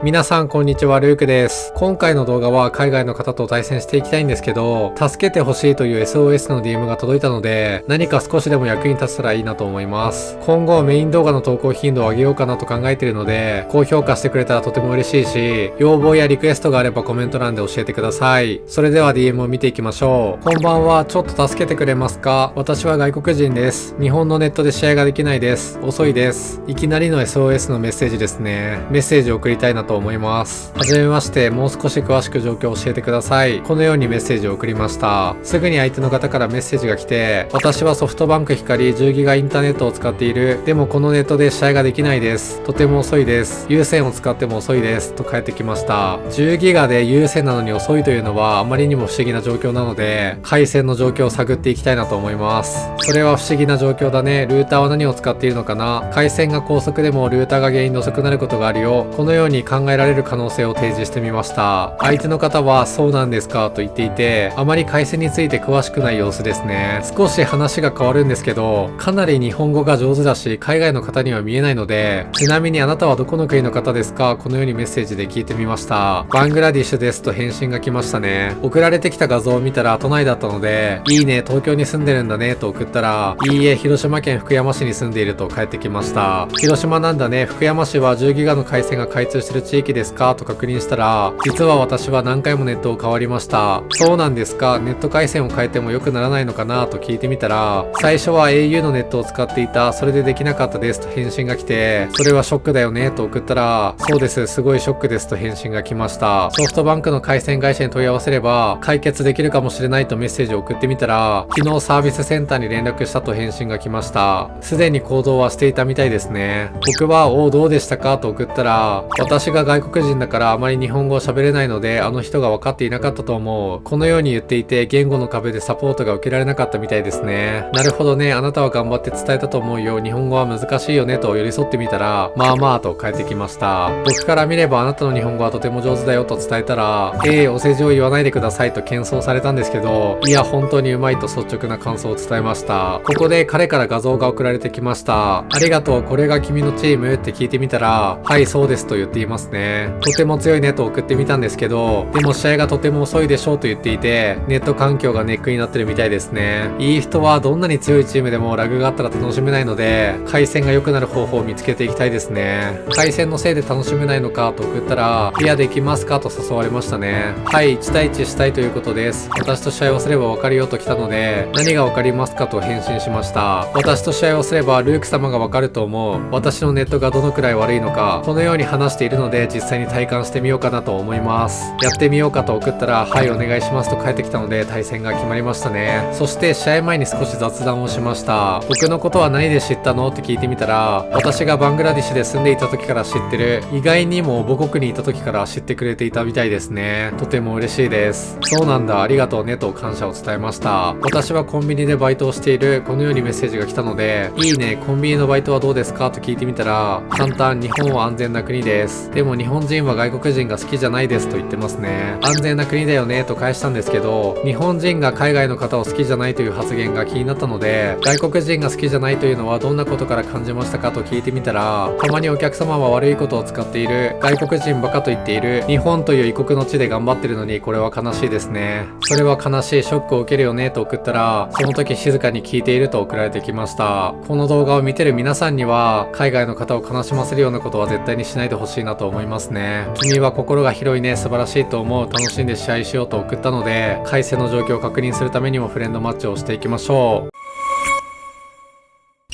皆さんこんにちは、ルークです。今回の動画は海外の方と対戦していきたいんですけど、助けてほしいという SOS の DM が届いたので、何か少しでも役に立つたらいいなと思います。今後メイン動画の投稿頻度を上げようかなと考えているので、高評価してくれたらとても嬉しいし、要望やリクエストがあればコメント欄で教えてください。それでは DM を見ていきましょう。こんばんは、ちょっと助けてくれますか？私は外国人です。日本のネットで試合ができないです。遅いです。いきなりの SOS のメッセージですね。メッセージを送りたいなと思います。はじめまして、もう少し詳しく状況を教えてください。このようにメッセージを送りました。すぐに相手の方からメッセージが来て、私はソフトバンク光10ギガインターネットを使っている。でもこのネットで試合ができないです。とても遅いです。有線を使っても遅いです。と返ってきました。10ギガで有線なのに遅いというのはあまりにも不思議な状況なので、回線の状況を探っていきたいなと思います。それは不思議な状況だね。ルーターは何を使っているのかな？回線が高速でもルーターが原因で遅くなることがあるよ。このように考えられる可能性を提示してみました。相手の方はそうなんですかと言っていて、あまり回線について詳しくない様子ですね。少し話が変わるんですけど、かなり日本語が上手だし、海外の方には見えないので、ちなみにあなたはどこの国の方ですか？このようにメッセージで聞いてみました。バングラディッシュですと返信が来ましたね。送られてきた画像を見たら都内だったので、いいね、東京に住んでるんだねと送ったら、いいえ、広島県福山市に住んでいると返ってきました。広島なんだね。福山市は10ギガの回線が開通してる地域ですかと確認したら、実は私は何回もネットを変わりました。そうなんですか？ネット回線を変えても良くならないのかなと聞いてみたら、最初は au のネットを使っていた。それでできなかったですと返信が来て、それはショックだよねと送ったら、そうです、すごいショックですと返信が来ました。ソフトバンクの回線会社に問い合わせれば解決できるかもしれないとメッセージを送ってみたら、昨日サービスセンターに連絡したと返信が来ました。すでに行動はしていたみたいですね。僕はどうでしたかと送ったら、私が外国人だからあまり日本語を喋れないので、あの人が分かっていなかったと思う。このように言っていて、言語の壁でサポートが受けられなかったみたいですね。なるほどね、あなたは頑張って伝えたと思うよ。日本語は難しいよねと寄り添ってみたら、まあまあと返ってきました。僕から見ればあなたの日本語はとても上手だよと伝えたら、お世辞を言わないでくださいと謙遜されたんですけど、いや本当にうまいと率直な感想を伝えました。ここで彼から画像が送られてきました。ありがとう、これが君のチームって聞いてみたら、はいそうですと言っていますね。とても強いねと送ってみたんですけど、でも試合がとても遅いでしょうと言っていて、ネット環境がネックになってるみたいですね。いい人はどんなに強いチームでもラグがあったら楽しめないので、回線が良くなる方法を見つけていきたいですね。回線のせいで楽しめないのかと送ったら、ペアできますかと誘われましたね。はい、1対1したいということです。私と試合をすればわかるよと来たので、何がわかりますかと返信しました。私と試合をすればルーク様がわかると思う。私のネットがどのくらい悪いのか、このように話しているので実際に体感してみようかなと思います。やってみようかと送ったら、はいお願いしますと返ってきたので対戦が決まりましたね。そして試合前に少し雑談をしました。僕のことは何で知ったのって聞いてみたら、私がバングラディッシュで住んでいた時から知ってる。意外にも母国にいた時から知ってくれていたみたいですね。とても嬉しいです。そうなんだ、ありがとうねと感謝を伝えました。私はコンビニでバイトをしている。このようにメッセージが来たので、いいね、コンビニのバイトはどうですかと聞いてみたら、簡単、日本は安全な国です。でも日本人は外国人が好きじゃないですと言ってますね。安全な国だよねと返したんですけど、日本人が海外の方を好きじゃないという発言が気になったので、外国人が好きじゃないというのはどんなことから感じましたかと聞いてみたら、たまにお客様は悪いことを使っている。外国人バカと言っている。日本という異国の地で頑張ってるのにこれは悲しいですね。それは悲しい、ショックを受けるよねと送ったら、その時静かに聞いていると送られてきました。この動画を見てる皆さんには、海外の方を悲しませるようなことは絶対にしないでほしいなと思いますね。君は心が広いね、素晴らしいと思う、楽しんで試合しようと送ったので、回線の状況を確認するためにもフレンドマッチをしていきましょう。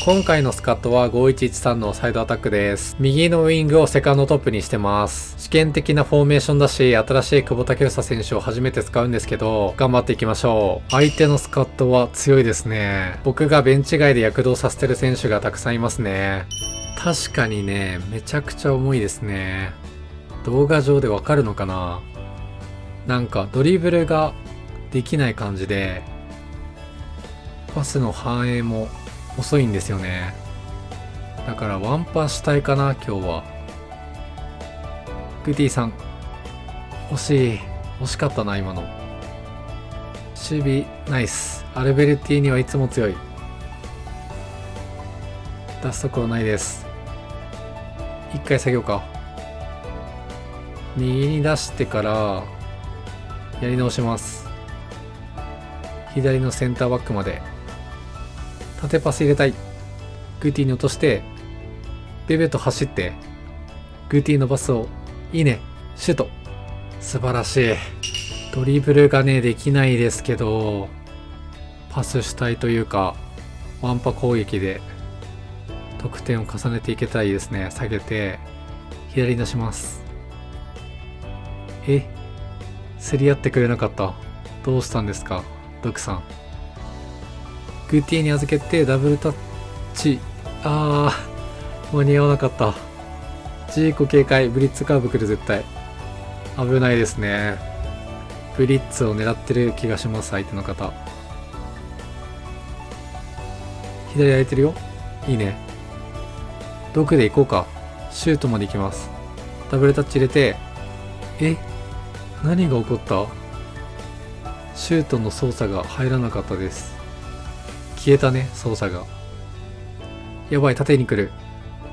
今回のスカットは5113のサイドアタックです。右のウイングをセカンドトップにしてます。試験的なフォーメーションだし、新しい久保建英選手を初めて使うんですけど、頑張っていきましょう。相手のスカットは強いですね。僕がベンチ外で躍動させてる選手がたくさんいますね。確かにね、めちゃくちゃ重いですね。動画上でわかるのかな？なんかドリブルができない感じで、パスの反映も遅いんですよね。だからワンパしたいかな今日は。グティさん惜しかったな今の。守備ナイス。アルベルティーニはいつも強い。出すところないです。一回下げようか。右に出してからやり直します。左のセンターバックまで縦パス入れたい。グーティーに落としてベベと走ってグーティーのパスをいいね、シュート。素晴らしい。ドリブルがねできないですけどパス主体というかワンパ攻撃で得点を重ねていけたらいいですね。下げて左に出します。競り合ってくれなかった。どうしたんですかドクさん。グーティーに預けてダブルタッチ。間に合わなかった。ジーコ警戒。ブリッツカーブ来る絶対。危ないですね。ブリッツを狙ってる気がします相手の方。左空いてるよ。いいね。毒で行こうか。シュートまで行きます。ダブルタッチ入れて何が起こった？シュートの操作が入らなかったです。消えたね操作が。やばい、縦に来る。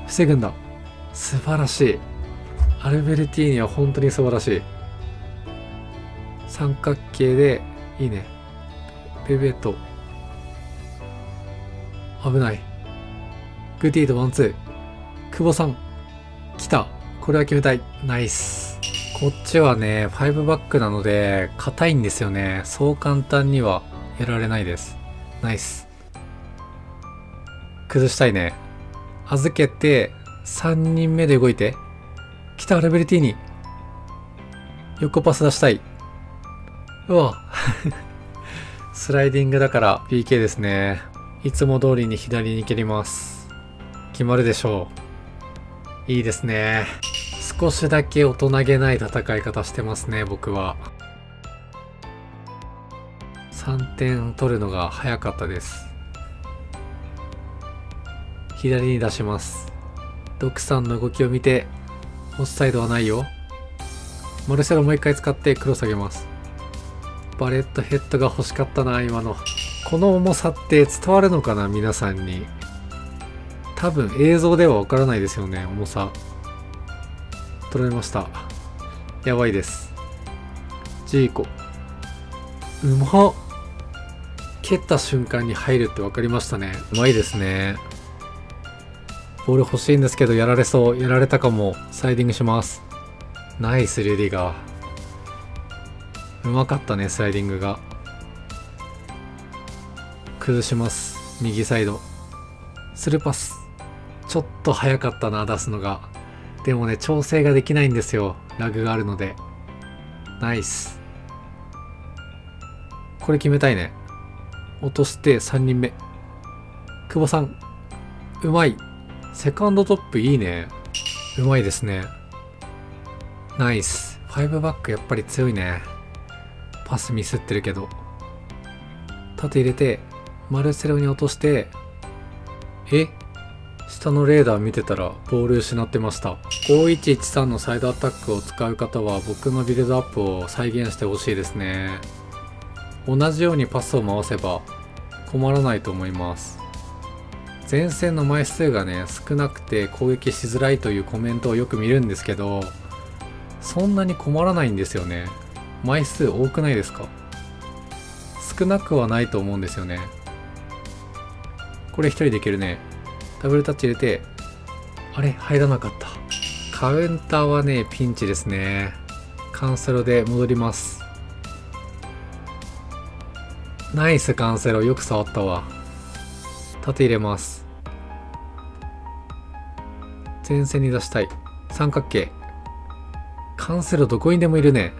防ぐんだ。素晴らしい。アルベルティーニは本当に素晴らしい。三角形でいいね。ベベと危ない。グーティーとワンツー。久保さん来た。これは決めたい。ナイス。こっちはね5バックなので硬いんですよね。そう簡単にはやられないです。ナイス。崩したいね。預けて3人目で動いて来た。アルベルティーニ横パス出したい。うわスライディングだから PK ですね。いつも通りに左に蹴ります。決まるでしょう。いいですね。少しだけ大人げない戦い方してますね僕は。3点取るのが早かったです。左に出します。ドクさんの動きを見てオフサイドはないよ。マルセロもう一回使ってクロス上げます。バレットヘッドが欲しかったな今の。この重さって伝わるのかな皆さんに。多分映像ではわからないですよね重さ。取られました。やばいです。ジーコうまっ。蹴った瞬間に入るって分かりましたね。うまいですね。ボール欲しいんですけどやられそう。やられたかも。スライディングします。ナイスリュディガー。うまかったねスライディングが。崩します。右サイドスルーパス。ちょっと早かったな出すのが。でもね調整ができないんですよラグがあるので。ナイス。これ決めたいね。落として3人目久保さんうまい。セカンドトップいいね。うまいですね。ナイス。5バックやっぱり強いね。パスミスってるけど縦入れてマルセロに落として下のレーダー見てたらボール失ってました。5113のサイドアタックを使う方は僕のビルドアップを再現してほしいですね。同じようにパスを回せば困らないと思います。前線の枚数がね少なくて攻撃しづらいというコメントをよく見るんですけどそんなに困らないんですよね。枚数多くないですか？少なくはないと思うんですよね。これ一人でいけるね。ダブルタッチ入れてあれ入らなかった。カウンターはねピンチですね。カンセロで戻ります。ナイスカンセロ。よく触ったわ。縦入れます。前線に出したい。三角形。カンセロどこにでもいるね。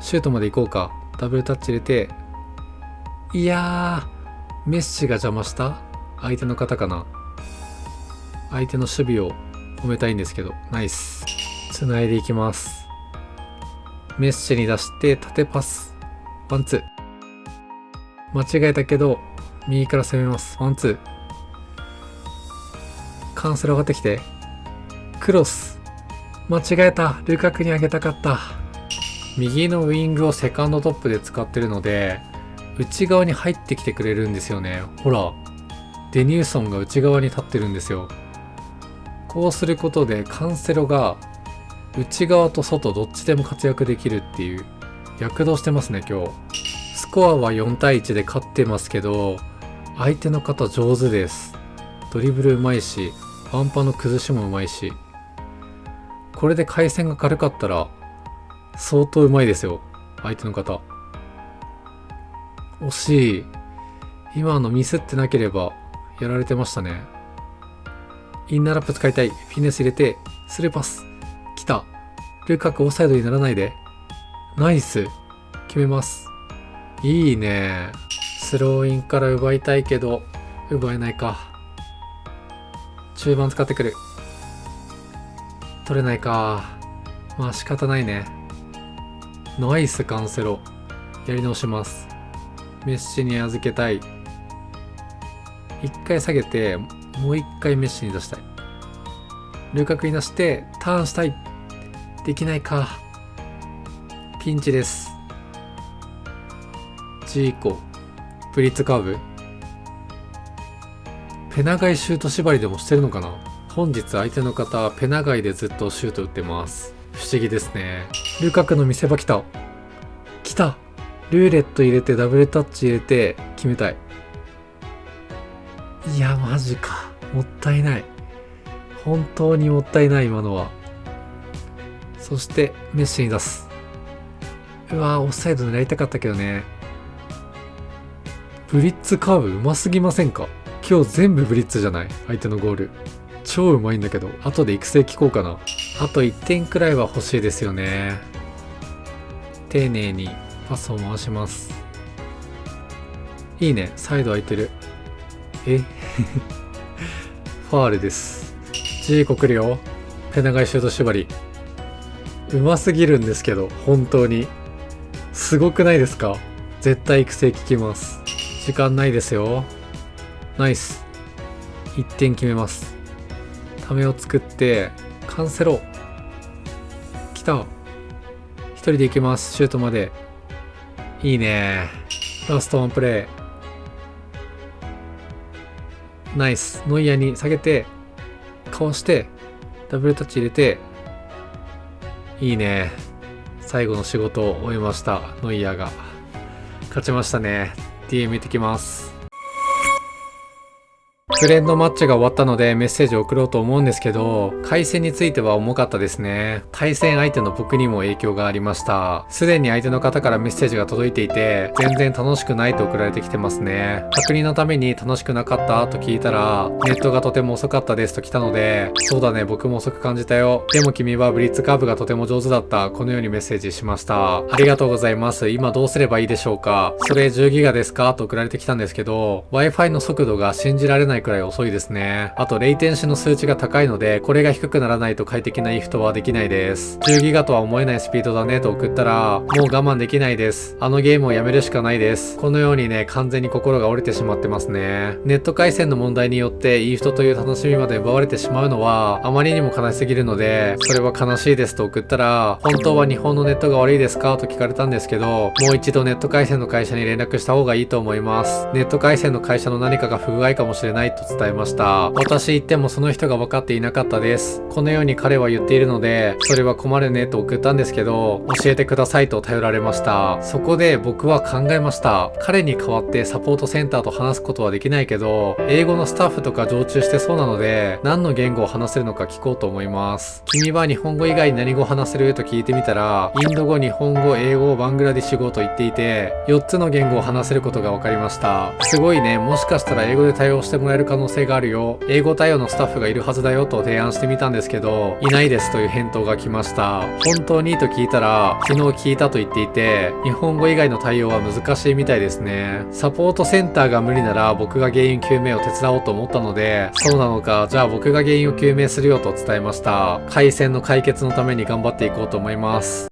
シュートまで行こうか。ダブルタッチ入れていやーメッシが邪魔した。相手の方かな。相手の守備を止めたいんですけど。ナイス。つないでいきます。メッシに出して縦パスワンツー。間違えたけど右から攻めます。ワンツー。カンセロ上がってきてクロス。間違えた。ルカクに上げたかった。右のウイングをセカンドトップで使ってるので内側に入ってきてくれるんですよね。ほらデニューソンが内側に立ってるんですよ。こうすることでカンセロが内側と外どっちでも活躍できるっていう躍動してますね今日。スコアは4対1で勝ってますけど、相手の方上手です。ドリブルうまいし、ワンパの崩しもうまいし、これで回線が軽かったら相当うまいですよ相手の方。惜しい。今のミスってなければやられてましたね。インナーラップ使いたい。フィネス入れてスルーパス来た。ルカクオフサイドにならないで。ナイス、決めます。いいね。スローインから奪いたいけど奪えないか。中盤使ってくる。取れないか。まあ仕方ないね。ナイスカンセロ。やり直します。メッシに預けたい。一回下げてもう一回メッシに出したい。ルカクに出してターンしたい。できないか。ピンチです。ジーコブリッツカーブ。ペナガイシュート縛りでもしてるのかな。本日相手の方ペナガイでずっとシュート打ってます。不思議ですね。ルカクの見せ場来た。来た。ルーレット入れてダブルタッチ入れて決めたい。いやマジか、もったいない。本当にもったいない今のは。そしてメッシに出す。うわーオフサイド狙いたかったけどね。ブリッツカーブうますぎませんか。今日全部ブリッツじゃない相手のゴール。超うまいんだけど後で育成聞こうかな。あと1点くらいは欲しいですよね。丁寧にパスを回します。いいね、サイド空いてる。ファールです。ジーコ来るよ。ペナガイシュート縛りうますぎるんですけど、本当にすごくないですか。絶対育成聞きます。時間ないですよ。ナイス。1点決めます。ためを作ってカンセロ来た。1人で行けます。シュートまで。いいね。ラストワンプレー。ナイス。ノイアーに下げてかわしてダブルタッチ入れて。いいね。最後の仕事を終えました。ノイアーが勝ちましたね。 DM 見てきます。フレンドマッチが終わったのでメッセージを送ろうと思うんですけど、回線については重かったですね。対戦相手の僕にも影響がありました。すでに相手の方からメッセージが届いていて、全然楽しくないと送られてきてますね。確認のために楽しくなかったと聞いたら、ネットがとても遅かったですと来たので、そうだね、僕も遅く感じたよ。でも君はブリッツカーブがとても上手だった。このようにメッセージしました。ありがとうございます。今どうすればいいでしょうか。それ10ギガですかと送られてきたんですけど、Wi-Fi の速度が信じられないくらい遅いですね。あとレイテンシの数値が高いので、これが低くならないと快適なイフトはできないです。10ギガとは思えないスピードだねと送ったら、もう我慢できないです。あのゲームをやめるしかないです。このようにね、完全に心が折れてしまってますね。ネット回線の問題によってイフトという楽しみまで奪われてしまうのはあまりにも悲しすぎるので、それは悲しいですと送ったら、本当は日本のネットが悪いですかと聞かれたんですけど、もう一度ネット回線の会社に連絡した方がいいと思います。ネット回線の会社の何かが不具合かもしれないと伝えました。私言ってもその人が分かっていなかったです。このように彼は言っているので、それは困るねと送ったんですけど、教えてくださいと頼られました。そこで僕は考えました。彼に代わってサポートセンターと話すことはできないけど、英語のスタッフとか常駐してそうなので、何の言語を話せるのか聞こうと思います。君は日本語以外に何語を話せると聞いてみたら、インド語、日本語、英語、バングラディッシュ語と言っていて、4つの言語を話せることが分かりました。すごいね。もしかしたら英語で対応してもらえる可能性があるよ。英語対応のスタッフがいるはずだよと提案してみたんですけど、いないですという返答が来ました。本当にと聞いたら、昨日聞いたと言っていて、日本語以外の対応は難しいみたいですね。サポートセンターが無理なら僕が原因究明を手伝おうと思ったので、そうなのか、じゃあ僕が原因を究明するよと伝えました。回線の解決のために頑張っていこうと思います。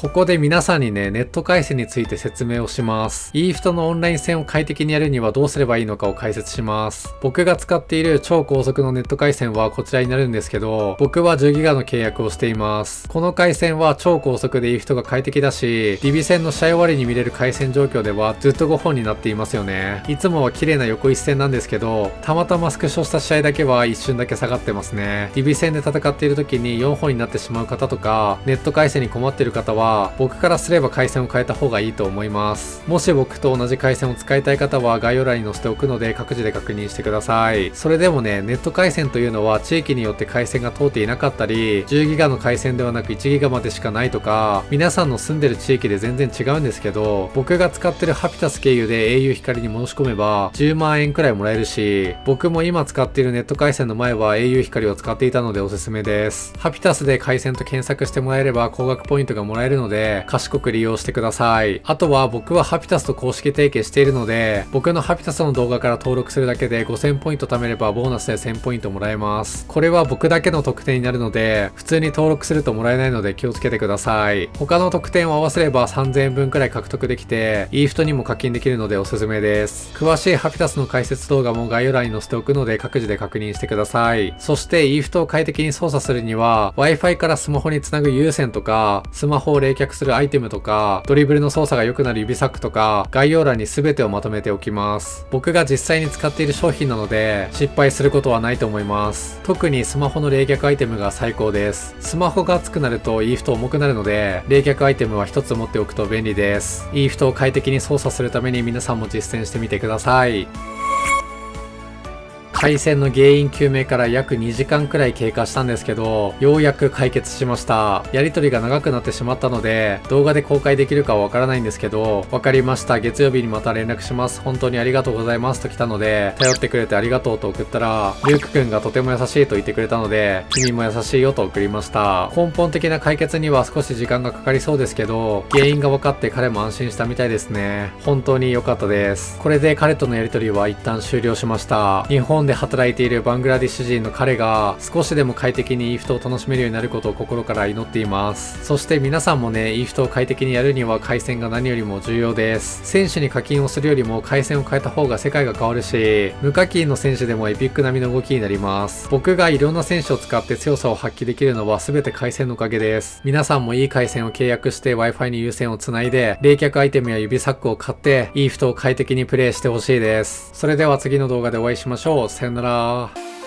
ここで皆さんにね、ネット回線について説明をします。EFT のオンライン戦を快適にやるにはどうすればいいのかを解説します。僕が使っている超高速のネット回線はこちらになるんですけど、僕は 10GB の契約をしています。この回線は超高速で EFT が快適だし、ディビ戦の試合終わりに見れる回線状況ではずっと5本になっていますよね。いつもは綺麗な横一線なんですけど、たまたまスクショした試合だけは一瞬だけ下がってますね。ディビ戦で戦っている時に4本になってしまう方とか、ネット回線に困っている方は、僕からすれば回線を変えた方がいいと思います。もし僕と同じ回線を使いたい方は概要欄に載せておくので各自で確認してください。それでもね、ネット回線というのは地域によって回線が通っていなかったり、10GB の回線ではなく 1GB までしかないとか、皆さんの住んでる地域で全然違うんですけど、僕が使ってるハピタス経由で au 光に申し込めば10万円くらいもらえるし、僕も今使っているネット回線の前は au 光を使っていたのでおすすめです。ハピタスで回線と検索してもらえれば高額ポイントがもらえるので賢く利用してください。あとは僕はハピタスと公式提携しているので、僕のハピタスの動画から登録するだけで5000ポイント貯めればボーナスで1000ポイントもらえます。これは僕だけの特典になるので、普通に登録するともらえないので気をつけてください。他の特典を合わせれば3000円分くらい獲得できて、EFT にも課金できるのでおすすめです。詳しいハピタスの解説動画も概要欄に載せておくので各自で確認してください。そして EFT を快適に操作するには Wi-Fi からスマホにつなぐ有線とか、スマホを冷却するアイテムとか、ドリブルの操作が良くなる指サックとか、概要欄に全てをまとめておきます。僕が実際に使っている商品なので失敗することはないと思います。特にスマホの冷却アイテムが最高です。スマホが熱くなると EFT 重くなるので、冷却アイテムは一つ持っておくと便利です。EFT を快適に操作するために皆さんも実践してみてください。回線の原因究明から約2時間くらい経過したんですけど、ようやく解決しました。やりとりが長くなってしまったので、動画で公開できるかはわからないんですけど、わかりました。月曜日にまた連絡します。本当にありがとうございますと来たので、頼ってくれてありがとうと送ったら、リュウクくんがとても優しいと言ってくれたので、君も優しいよと送りました。根本的な解決には少し時間がかかりそうですけど、原因が分かって彼も安心したみたいですね。本当に良かったです。これで彼とのやりとりは一旦終了しました。日本で働いているバングラディッシュ人の彼が少しでも快適に EFT を楽しめるようになることを心から祈っています。そして皆さんもね、EFT を快適にやるには回線が何よりも重要です。選手に課金をするよりも回線を変えた方が世界が変わるし、無課金の選手でもエピック並みの動きになります。僕がいろんな選手を使って強さを発揮できるのは全て回線のおかげです。皆さんもいい回線を契約して Wi-Fi に有線をつないで、冷却アイテムや指サックを買って EFT を快適にプレイしてほしいです。それでは次の動画でお会いしましょう。さよなら。